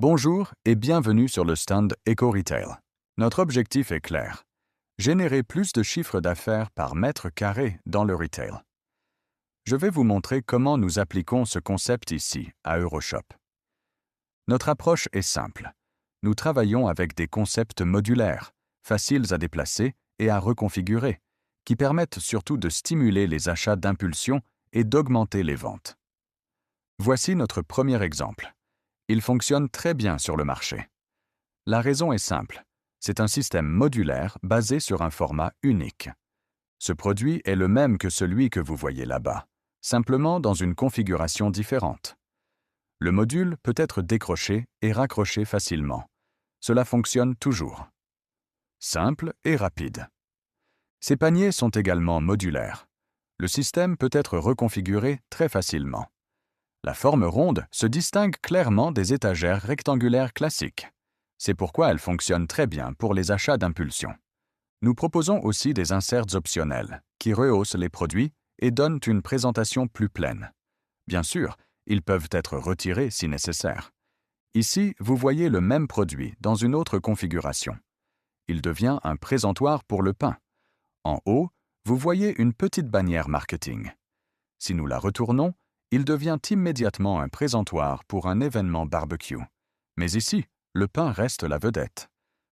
Bonjour et bienvenue sur le stand Eco-Retail. Notre objectif est clair: générer plus de chiffre d'affaires par mètre carré dans le retail. Je vais vous montrer comment nous appliquons ce concept ici, à Euroshop. Notre approche est simple. Nous travaillons avec des concepts modulaires, faciles à déplacer et à reconfigurer, qui permettent surtout de stimuler les achats d'impulsion et d'augmenter les ventes. Voici notre premier exemple. Il fonctionne très bien sur le marché. La raison est simple. C'est un système modulaire basé sur un format unique. Ce produit est le même que celui que vous voyez là-bas, simplement dans une configuration différente. Le module peut être décroché et raccroché facilement. Cela fonctionne toujours. Simple et rapide. Ces paniers sont également modulaires. Le système peut être reconfiguré très facilement. La forme ronde se distingue clairement des étagères rectangulaires classiques. C'est pourquoi elle fonctionne très bien pour les achats d'impulsion. Nous proposons aussi des inserts optionnels qui rehaussent les produits et donnent une présentation plus pleine. Bien sûr, ils peuvent être retirés si nécessaire. Ici, vous voyez le même produit dans une autre configuration. Il devient un présentoir pour le pain. En haut, vous voyez une petite bannière marketing. Si nous la retournons, il devient immédiatement un présentoir pour un événement barbecue. Mais ici, le pain reste la vedette.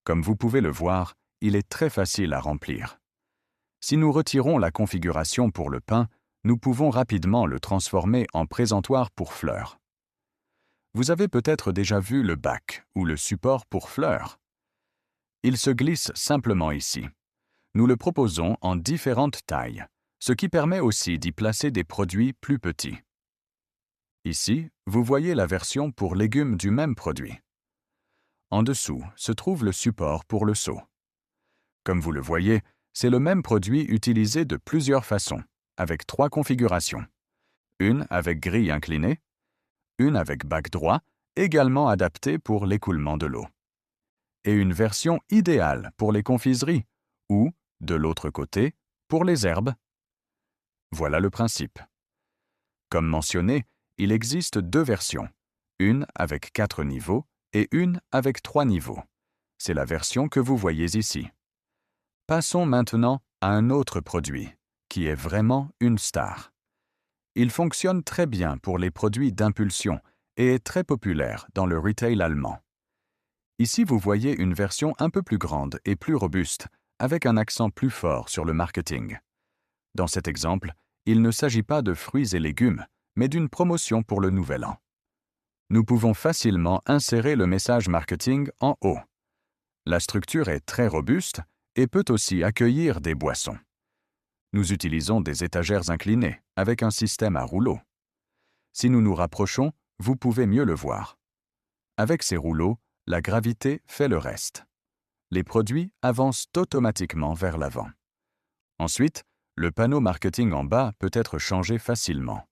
Comme vous pouvez le voir, il est très facile à remplir. Si nous retirons la configuration pour le pain, nous pouvons rapidement le transformer en présentoir pour fleurs. Vous avez peut-être déjà vu le bac ou le support pour fleurs. Il se glisse simplement ici. Nous le proposons en différentes tailles, ce qui permet aussi d'y placer des produits plus petits. Ici, vous voyez la version pour légumes du même produit. En dessous se trouve le support pour le seau. Comme vous le voyez, c'est le même produit utilisé de plusieurs façons, avec 3 configurations. Une avec grille inclinée, une avec bac droit, également adaptée pour l'écoulement de l'eau, et une version idéale pour les confiseries, ou, de l'autre côté, pour les herbes. Voilà le principe. Comme mentionné, il existe 2 versions, une avec 4 niveaux et une avec 3 niveaux. C'est la version que vous voyez ici. Passons maintenant à un autre produit, qui est vraiment une star. Il fonctionne très bien pour les produits d'impulsion et est très populaire dans le retail allemand. Ici, vous voyez une version un peu plus grande et plus robuste, avec un accent plus fort sur le marketing. Dans cet exemple, il ne s'agit pas de fruits et légumes, mais d'une promotion pour le Nouvel An. Nous pouvons facilement insérer le message marketing en haut. La structure est très robuste et peut aussi accueillir des boissons. Nous utilisons des étagères inclinées avec un système à rouleaux. Si nous nous rapprochons, vous pouvez mieux le voir. Avec ces rouleaux, la gravité fait le reste. Les produits avancent automatiquement vers l'avant. Ensuite, le panneau marketing en bas peut être changé facilement.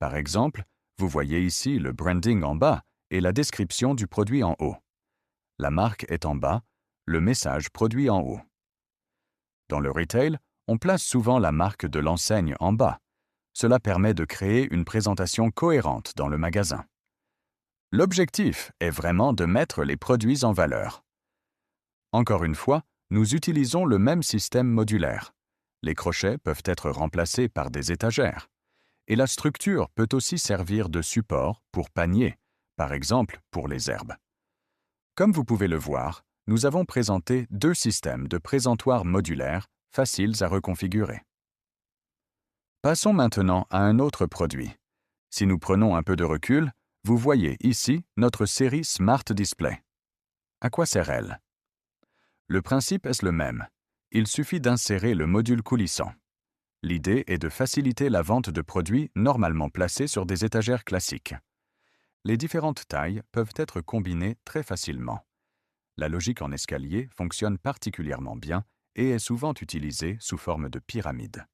Par exemple, vous voyez ici le branding en bas et la description du produit en haut. La marque est en bas, le message produit en haut. Dans le retail, on place souvent la marque de l'enseigne en bas. Cela permet de créer une présentation cohérente dans le magasin. L'objectif est vraiment de mettre les produits en valeur. Encore une fois, nous utilisons le même système modulaire. Les crochets peuvent être remplacés par des étagères. Et la structure peut aussi servir de support pour panier, par exemple pour les herbes. Comme vous pouvez le voir, nous avons présenté 2 systèmes de présentoirs modulaires faciles à reconfigurer. Passons maintenant à un autre produit. Si nous prenons un peu de recul, vous voyez ici notre série Smart Display. À quoi sert-elle? Le principe est le même. Il suffit d'insérer le module coulissant. L'idée est de faciliter la vente de produits normalement placés sur des étagères classiques. Les différentes tailles peuvent être combinées très facilement. La logique en escalier fonctionne particulièrement bien et est souvent utilisée sous forme de pyramide.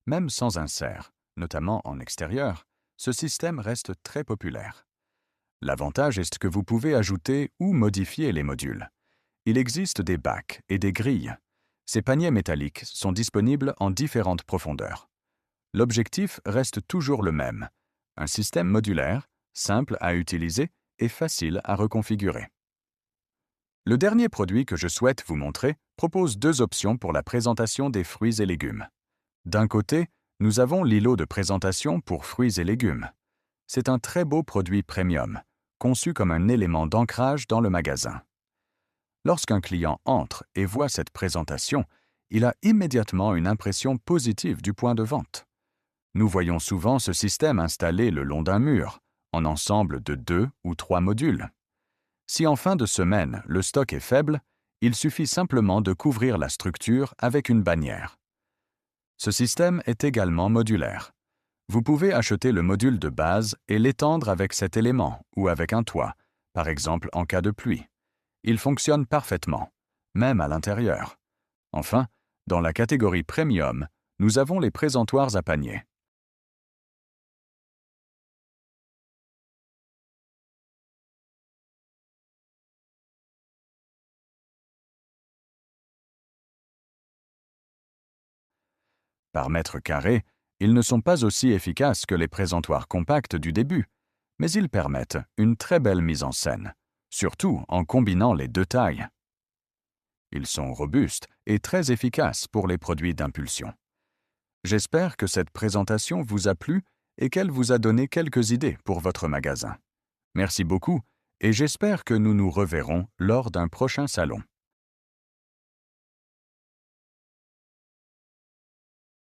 Même sans insert, notamment en extérieur, ce système reste très populaire. L'avantage est que vous pouvez ajouter ou modifier les modules. Il existe des bacs et des grilles. Ces paniers métalliques sont disponibles en différentes profondeurs. L'objectif reste toujours le même, un système modulaire, simple à utiliser et facile à reconfigurer. Le dernier produit que je souhaite vous montrer propose deux options pour la présentation des fruits et légumes. D'un côté, nous avons l'îlot de présentation pour fruits et légumes. C'est un très beau produit premium, conçu comme un élément d'ancrage dans le magasin. Lorsqu'un client entre et voit cette présentation, il a immédiatement une impression positive du point de vente. Nous voyons souvent ce système installé le long d'un mur, en ensemble de 2 ou 3 modules. Si en fin de semaine, le stock est faible, il suffit simplement de couvrir la structure avec une bannière. Ce système est également modulaire. Vous pouvez acheter le module de base et l'étendre avec cet élément ou avec un toit, par exemple en cas de pluie. Il fonctionne parfaitement, même à l'intérieur. Enfin, dans la catégorie Premium, nous avons les présentoirs à panier. Par mètre carré, ils ne sont pas aussi efficaces que les présentoirs compacts du début, mais ils permettent une très belle mise en scène, surtout en combinant les deux tailles. Ils sont robustes et très efficaces pour les produits d'impulsion. J'espère que cette présentation vous a plu et qu'elle vous a donné quelques idées pour votre magasin. Merci beaucoup et j'espère que nous nous reverrons lors d'un prochain salon.